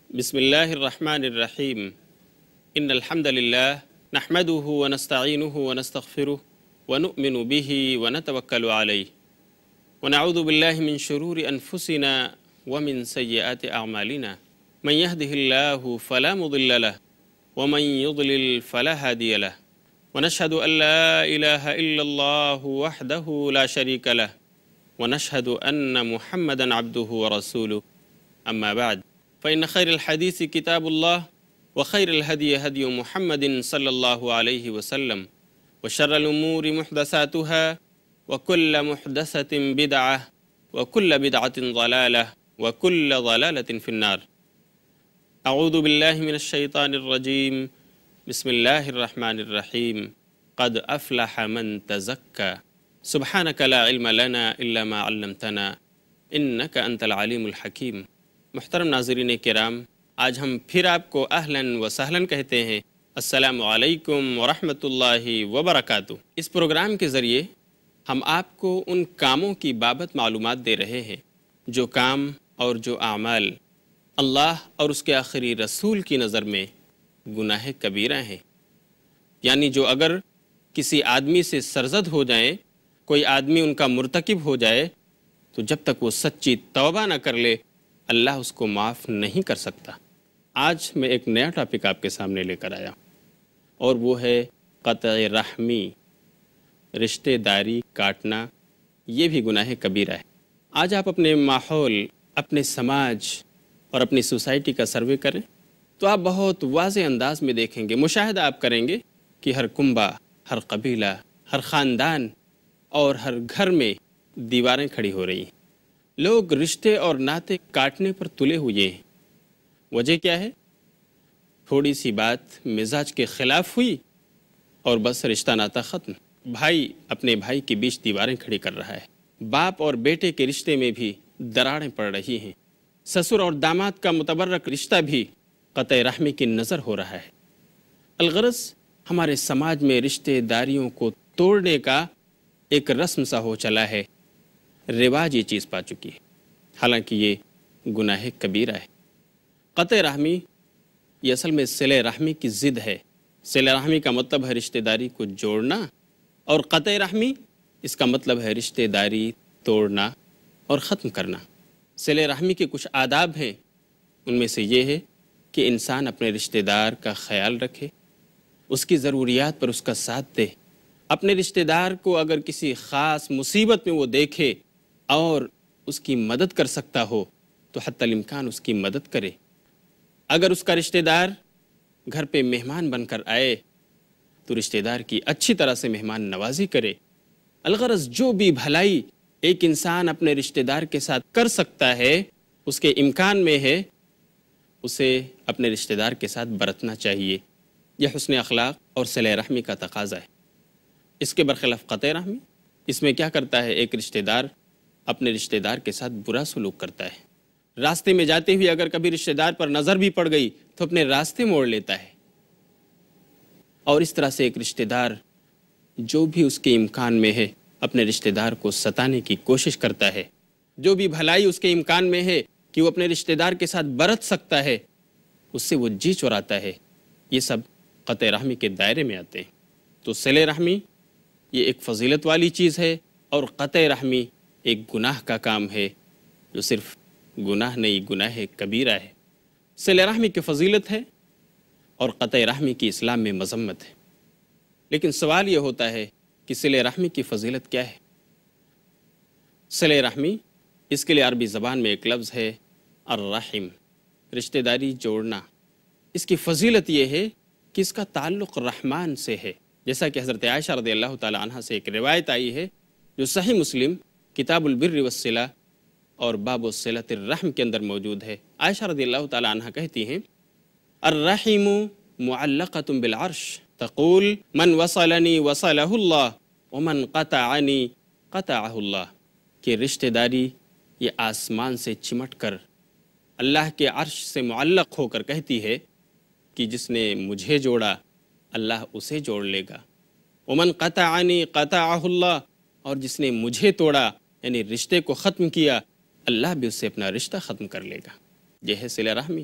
بسم اللہ الرحمن الرحیم ان الحمد للہ نحمده ونستعینه ونستغفره ونؤمن به ونتوکل علیہ ونعوذ باللہ من شرور انفسنا ومن سیئات اعمالنا من يهده الله فلا مضل له ومن يضلل فلا هادي له ونشهد ان لا اله الا الله وحده لا شريك له ونشهد ان محمدا عبده ورسوله اما بعد فإن خير الحديث كتاب الله وخير الهدي هدي محمد صلى الله عليه وسلم وشر الأمور محدثاتها وكل محدثة بدعة وكل بدعة ضلالة وكل ضلالة في النار. أعوذ بالله من الشيطان الرجيم. بسم الله الرحمن الرحيم. قد أفلح من تزكى. سبحانك لا علم لنا إلا ما علمتنا إنك أنت العليم الحكيم. محترم ناظرین کرام، آج ہم پھر آپ کو اہلاً و سہلاً کہتے ہیں۔ السلام علیکم ورحمۃ اللہ وبرکاتہ۔ اس پروگرام کے ذریعے ہم آپ کو ان کاموں کی بابت معلومات دے رہے ہیں جو کام اور جو اعمال اللہ اور اس کے آخری رسول کی نظر میں گناہ کبیرہ ہیں، یعنی جو اگر کسی آدمی سے سرزد ہو جائیں، کوئی آدمی ان کا مرتکب ہو جائے، تو جب تک وہ سچی توبہ نہ کر لے اللہ اس کو معاف نہیں کر سکتا۔ آج میں ایک نیا ٹاپک آپ کے سامنے لے کر آیا اور وہ ہے قطع رحمی، رشتہ داری کاٹنا، یہ بھی گناہ کبیرہ ہے۔ آج آپ اپنے ماحول، اپنے سماج اور اپنی سوسائٹی کا سروے کریں تو آپ بہت واضح انداز میں دیکھیں گے، مشاہدہ آپ کریں گے کہ ہر کنبہ، ہر قبیلہ، ہر خاندان اور ہر گھر میں دیواریں کھڑی ہو رہی ہیں۔ لوگ رشتے اور ناطے کاٹنے پر تلے ہوئے ہیں۔ وجہ کیا ہے؟ تھوڑی سی بات مزاج کے خلاف ہوئی اور بس رشتہ ناطہ ختم۔ بھائی اپنے بھائی کے بیچ دیواریں کھڑی کر رہا ہے، باپ اور بیٹے کے رشتے میں بھی دراڑیں پڑ رہی ہیں، سسر اور داماد کا متبرک رشتہ بھی قطع رحمی کی نظر ہو رہا ہے۔ الغرض ہمارے سماج میں رشتہ داریوں کو توڑنے کا ایک رسم سا ہو چلا ہے، رواج یہ چیز پا چکی ہے، حالانکہ یہ گناہ کبیرہ ہے۔ قطع رحمی یہ اصل میں صلہ رحمی کی ضد ہے۔ صلہ رحمی کا مطلب ہے رشتہ داری کو جوڑنا، اور قطع رحمی اس کا مطلب ہے رشتہ داری توڑنا اور ختم کرنا۔ صلہ رحمی کے کچھ آداب ہیں، ان میں سے یہ ہے کہ انسان اپنے رشتہ دار کا خیال رکھے، اس کی ضروریات پر اس کا ساتھ دے، اپنے رشتہ دار کو اگر کسی خاص مصیبت میں وہ دیکھے اور اس کی مدد کر سکتا ہو تو حتی الامکان اس کی مدد کرے۔ اگر اس کا رشتہ دار گھر پہ مہمان بن کر آئے تو رشتہ دار کی اچھی طرح سے مہمان نوازی کرے۔ الغرض جو بھی بھلائی ایک انسان اپنے رشتہ دار کے ساتھ کر سکتا ہے، اس کے امکان میں ہے، اسے اپنے رشتہ دار کے ساتھ برتنا چاہیے۔ یہ حسن اخلاق اور صلہ رحمی کا تقاضا ہے۔ اس کے برخلاف قطع رحمی، اس میں کیا کرتا ہے؟ ایک رشتہ دار اپنے رشتہ دار کے ساتھ برا سلوک کرتا ہے، راستے میں جاتے ہوئے اگر کبھی رشتہ دار پر نظر بھی پڑ گئی تو اپنے راستے موڑ لیتا ہے، اور اس طرح سے ایک رشتہ دار جو بھی اس کے امکان میں ہے اپنے رشتہ دار کو ستانے کی کوشش کرتا ہے، جو بھی بھلائی اس کے امکان میں ہے کہ وہ اپنے رشتہ دار کے ساتھ برت سکتا ہے، اس سے وہ جی چراتا ہے، یہ سب قطع رحمی کے دائرے میں آتے ہیں۔ تو صلہ رحمی یہ ایک فضیلت والی چیز ہے، اور قطع رحمی ایک گناہ کا کام ہے جو صرف گناہ نہیں، گناہ کبیرہ ہے۔ صلہ رحمی کی فضیلت ہے اور قطع رحمی کی اسلام میں مذمت ہے، لیکن سوال یہ ہوتا ہے کہ صلہ رحمی کی فضیلت کیا ہے؟ صلہ رحمی، اس کے لیے عربی زبان میں ایک لفظ ہے الرحم، رشتہ داری جوڑنا۔ اس کی فضیلت یہ ہے کہ اس کا تعلق رحمان سے ہے، جیسا کہ حضرت عائشہ رضی اللہ تعالی عنہ سے ایک روایت آئی ہے جو صحیح مسلم کتاب البر والصلہ اور باب صلۃ الرحم کے اندر موجود ہے۔ عائشہ رضی اللہ تعالی عنہ کہتی ہیں الرحم معلقۃ بالعرش تقول من وصلنی وصلہ اللہ ومن قطعنی قطعہ اللہ، کہ رشتہ داری یہ آسمان سے چمٹ کر اللہ کے عرش سے معلق ہو کر کہتی ہے کہ جس نے مجھے جوڑا اللہ اسے جوڑ لے گا، ومن قطعنی قطعہ اللہ، اور جس نے مجھے توڑا یعنی رشتے کو ختم کیا اللہ بھی اس سے اپنا رشتہ ختم کر لے گا۔ یہ ہے صلہ رحمی۔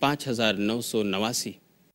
5989।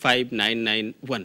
5991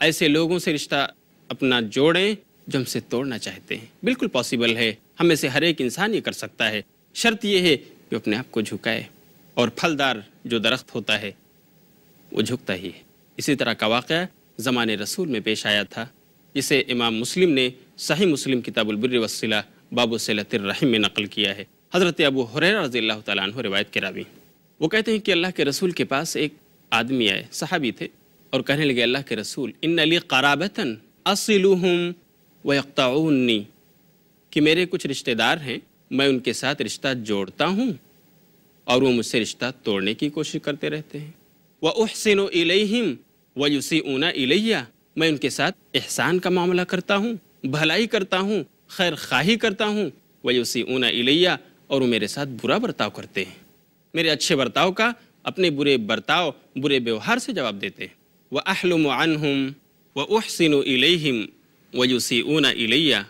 ایسے لوگوں سے رشتہ اپنا جوڑیں جو ہم سے توڑنا چاہتے ہیں۔ بالکل پاسبل ہے، ہم میں سے ہر ایک انسان یہ کر سکتا ہے، شرط یہ ہے کہ اپنے آپ کو جھکائے، اور پھلدار جو درخت ہوتا ہے وہ جھکتا ہی ہے۔ اسی طرح کا واقعہ زمانے رسول میں پیش آیا تھا، جسے امام مسلم نے صحیح مسلم کتاب البر والصلہ باب صلۃ الرحم میں نقل کیا ہے۔ حضرت ابو ہریرہ رضی اللہ تعالیٰ عنہ روایت کے راوی، وہ کہتے ہیں کہ اللہ کے رسول کے پاس ایک آدمی آئے، صحابی تھے، اور کہنے لگے اللہ کے رسول ان لی قرابۃ اصلهم ویقطعونی، کہ میرے کچھ رشتہ دار ہیں، میں ان کے ساتھ رشتہ جوڑتا ہوں اور وہ مجھ سے رشتہ توڑنے کی کوشش کرتے رہتے ہیں۔ وَأُحْسِنُ إِلَيْهِمْ وَيُسِئُونَ إِلَيَّ، میں ان کے ساتھ احسان کا معاملہ کرتا ہوں، بھلائی کرتا ہوں، خیر خواہی کرتا ہوں، وَيُسِئُونَ إِلَيَّ، اور وہ میرے ساتھ برا برتاؤ کرتے ہیں، میرے اچھے برتاؤ کا اپنے برے برتاؤ، برے ویوہار سے جواب دیتے ہیں۔ وَأَحْلُمُ عَنْهُمْ وَأُحْسِنُ إِلَيْهِمْ وَيُسِئُونَ إِلَيَّ،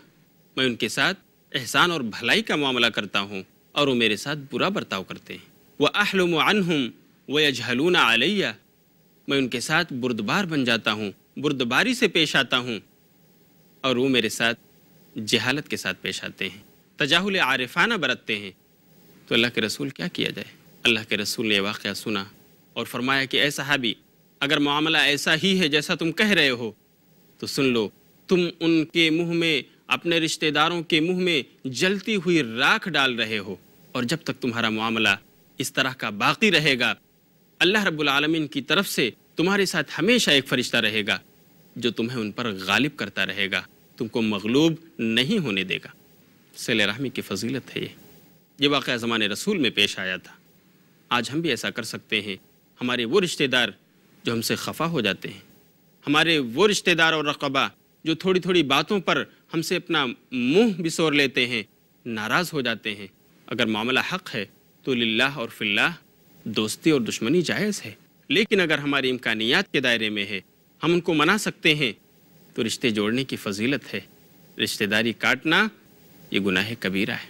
میں ان کے ساتھ احسان اور بھلائی کا معاملہ کرتا ہوں اور وہ میرے ساتھ برا برتاؤ کرتے ہیں۔ وَأَحْلُمُ عَنْهُمْ وَيَجْهَلُونَ عَلَيَّ، میں ان کے ساتھ بردبار بن جاتا ہوں، بردباری سے پیش آتا ہوں اور وہ میرے ساتھ جہالت کے ساتھ پیش آتے ہیں، تجاہل عارفانہ برتتے ہیں۔ تو اللہ کے رسول کیا کیا جائے؟ اللہ کے رسول نے یہ واقعہ سنا اور فرمایا کہ اے صحابی، اگر معاملہ ایسا ہی ہے جیسا تم کہہ رہے ہو تو سن لو، تم ان کے منہ میں، اپنے رشتہ داروں کے منہ میں جلتی ہوئی راکھ ڈال رہے ہو، اور جب تک تمہارا معاملہ اس طرح کا باقی رہے گا، اللہ رب العالمین کی طرف سے تمہارے ساتھ ہمیشہ ایک فرشتہ رہے گا جو تمہیں ان پر غالب کرتا رہے گا، تم کو مغلوب نہیں ہونے دے گا۔ صلہ رحمی کی فضیلت ہے یہ واقعہ زمانے رسول میں پیش آیا تھا۔ آج ہم بھی ایسا کر سکتے ہیں۔ ہمارے وہ رشتہ دار جو ہم سے خفا ہو جاتے ہیں، ہمارے وہ رشتہ دار اور رقبہ جو تھوڑی تھوڑی باتوں پر ہم سے اپنا منہ بسور لیتے ہیں، ناراض ہو جاتے ہیں، اگر معاملہ حق ہے تو للہ اور فی اللہ دوستی اور دشمنی جائز ہے، لیکن اگر ہماری امکانیات کے دائرے میں ہے، ہم ان کو منا سکتے ہیں، تو رشتے جوڑنے کی فضیلت ہے۔ رشتہ داری کاٹنا یہ گناہ کبیرہ ہے۔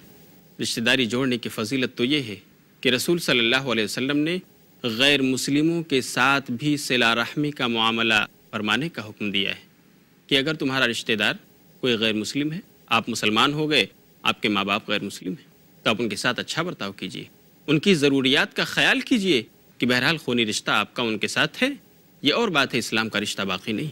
رشتہ داری جوڑنے کی فضیلت تو یہ ہے کہ رسول صلی اللہ علیہ وسلم نے غیر مسلموں کے ساتھ بھی صلہ رحمی کا معاملہ فرمانے کا حکم دیا ہے کہ اگر تمہارا رشتہ دار کوئی غیر مسلم ہے، آپ مسلمان ہو گئے، آپ کے ماں باپ غیر مسلم ہیں، تو آپ ان کے ساتھ اچھا برتاؤ کیجیے، ان کی ضروریات کا خیال کیجیے کہ بہرحال خونی رشتہ آپ کا ان کے ساتھ ہے، یہ اور بات ہے اسلام کا رشتہ باقی نہیں،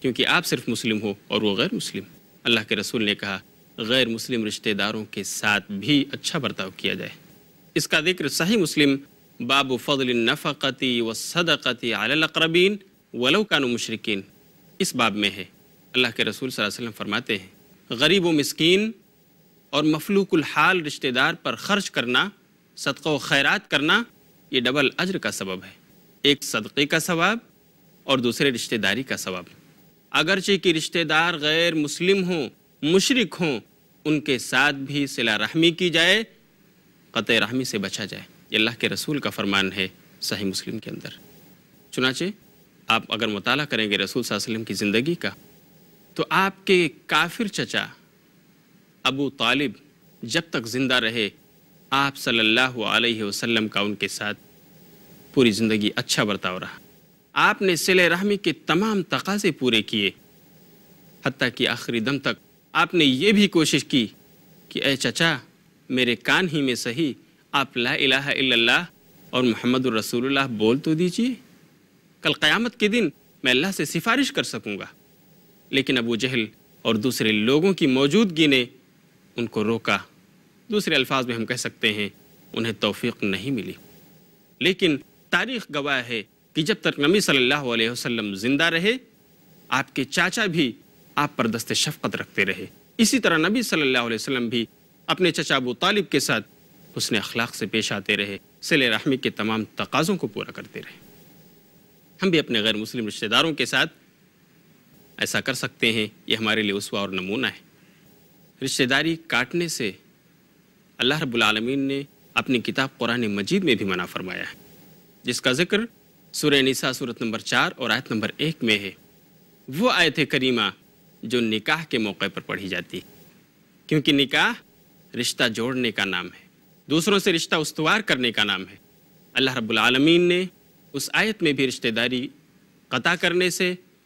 کیونکہ آپ صرف مسلم ہو اور وہ غیر مسلم۔ اللہ کے رسول نے کہا غیر مسلم رشتہ داروں کے ساتھ بھی اچھا برتاؤ کیا جائے۔ اس کا ذکر صحیح مسلم باب فضل النفقۃ والصدقۃ علی الاقربین ولو کانوا مشرکین، اس باب میں ہے۔ اللہ کے رسول صلی اللہ علیہ وسلم فرماتے ہیں غریب و مسکین اور مفلوک الحال رشتہ دار پر خرچ کرنا، صدقہ و خیرات کرنا، یہ ڈبل اجر کا سبب ہے، ایک صدقے کا ثواب اور دوسرے رشتہ داری کا ثواب۔ اگرچہ کہ رشتہ دار غیر مسلم ہوں، مشرک ہوں، ان کے ساتھ بھی صلہ رحمی کی جائے، قطع رحمی سے بچا جائے، یہ اللہ کے رسول کا فرمان ہے صحیح مسلم کے اندر۔ چنانچہ آپ اگر مطالعہ کریں گے رسول صلی اللہ علیہ وسلم کی زندگی کا، تو آپ کے کافر چچا ابو طالب جب تک زندہ رہے، آپ صلی اللہ علیہ وسلم کا ان کے ساتھ پوری زندگی اچھا برتاؤ رہا۔ آپ نے صلہ رحمی کے تمام تقاضے پورے کیے، حتیٰ کہ آخری دم تک آپ نے یہ بھی کوشش کی کہ اے چچا، میرے کان ہی میں صحیح آپ لا الہ الا اللہ اور محمد الرسول اللہ بول تو دیجیے، کل قیامت کے دن میں اللہ سے سفارش کر سکوں گا۔ لیکن ابو جہل اور دوسرے لوگوں کی موجودگی نے ان کو روکا، دوسرے الفاظ میں ہم کہہ سکتے ہیں انہیں توفیق نہیں ملی۔ لیکن تاریخ گواہ ہے کہ جب تک نبی صلی اللہ علیہ وسلم زندہ رہے، آپ کے چاچا بھی آپ پر دست شفقت رکھتے رہے۔ اسی طرح نبی صلی اللہ علیہ وسلم بھی اپنے چچا ابو طالب کے ساتھ حسن اخلاق سے پیش آتے رہے، صلہ رحمی کے تمام تقاضوں کو پورا کرتے رہے۔ ہم بھی اپنے غیر مسلم رشتہ داروں کے ساتھ ایسا کر سکتے ہیں، یہ ہمارے لیے اسوہ اور نمونہ ہے۔ رشتہ داری کاٹنے سے اللہ رب العالمین نے اپنی کتاب قرآن مجید میں بھی منع فرمایا ہے، جس کا ذکر سورہ نساء سورت نمبر 4 اور آیت نمبر 1 میں ہے۔ وہ آیت کریمہ جو نکاح کے موقع پر پڑھی جاتی ہے، کیونکہ نکاح رشتہ جوڑنے کا نام ہے، دوسروں سے رشتہ استوار کرنے کا نام ہے۔ اللہ رب العالمین نے اس آیت میں بھی رشتہ داری قطع کرنے سے